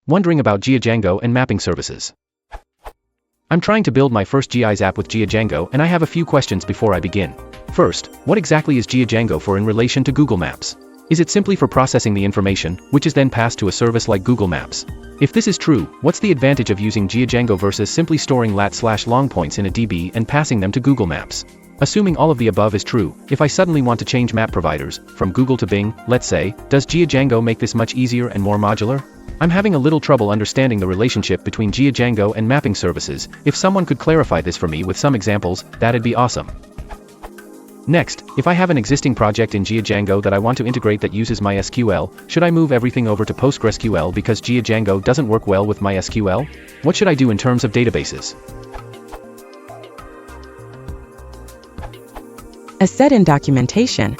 Wondering about GeoDjango and mapping services. I'm trying to build my first GIS app with GeoDjango, and I have a few questions before I begin. First, what exactly is GeoDjango for in relation to Google Maps? Is it simply for processing the information, which is then passed to a service like Google Maps? If this is true, what's the advantage of using GeoDjango versus simply storing lat/long points in a DB and passing them to Google Maps? Assuming all of the above is true, if I suddenly want to change map providers, from Google to Bing, let's say, does GeoDjango make this much easier and more modular? I'm having a little trouble understanding the relationship between GeoDjango and mapping services. If someone could clarify this for me with some examples, that'd be awesome. Next, if I have an existing project in GeoDjango that I want to integrate that uses MySQL, should I move everything over to PostgreSQL because GeoDjango doesn't work well with MySQL? What should I do in terms of databases? As said in documentation,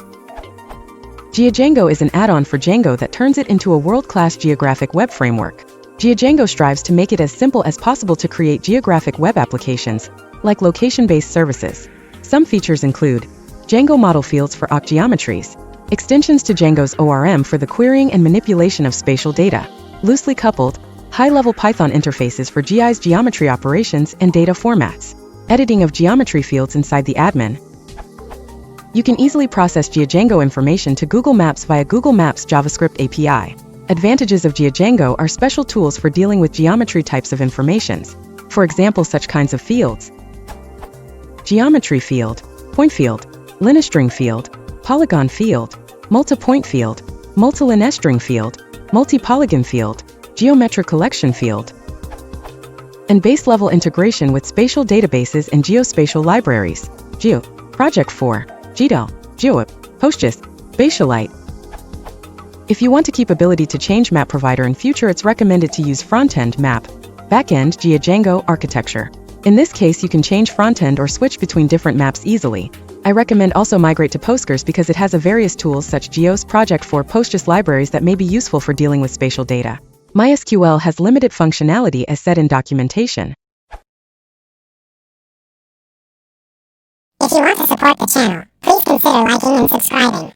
GeoDjango is an add-on for Django that turns it into a world-class geographic web framework. GeoDjango strives to make it as simple as possible to create geographic web applications, like location-based services. Some features include Django model fields for awk geometries, extensions to Django's ORM for the querying and manipulation of spatial data, loosely coupled, high-level Python interfaces for GIS geometry operations and data formats, editing of geometry fields inside the admin. You can easily process GeoDjango information to Google Maps via Google Maps JavaScript API. Advantages of GeoDjango are special tools for dealing with geometry types of informations. For example, such kinds of fields: geometry field, point field, linestring field, polygon field, multi-point field, multi-linestring field, multi-polygon field, geometric collection field, and base-level integration with spatial databases and geospatial libraries. Geo, Project 4, GDAL, GeoIP, PostGIS, Spatialite. If you want to keep ability to change map provider in future, it's recommended to use front-end map, back-end GeoDjango architecture. In this case, you can change front-end or switch between different maps easily. I recommend also migrate to Postgres because it has a various tools such Geos Project 4 PostGIS libraries that may be useful for dealing with spatial data. MySQL has limited functionality as said in documentation. If you want to support the channel, please consider liking and subscribing.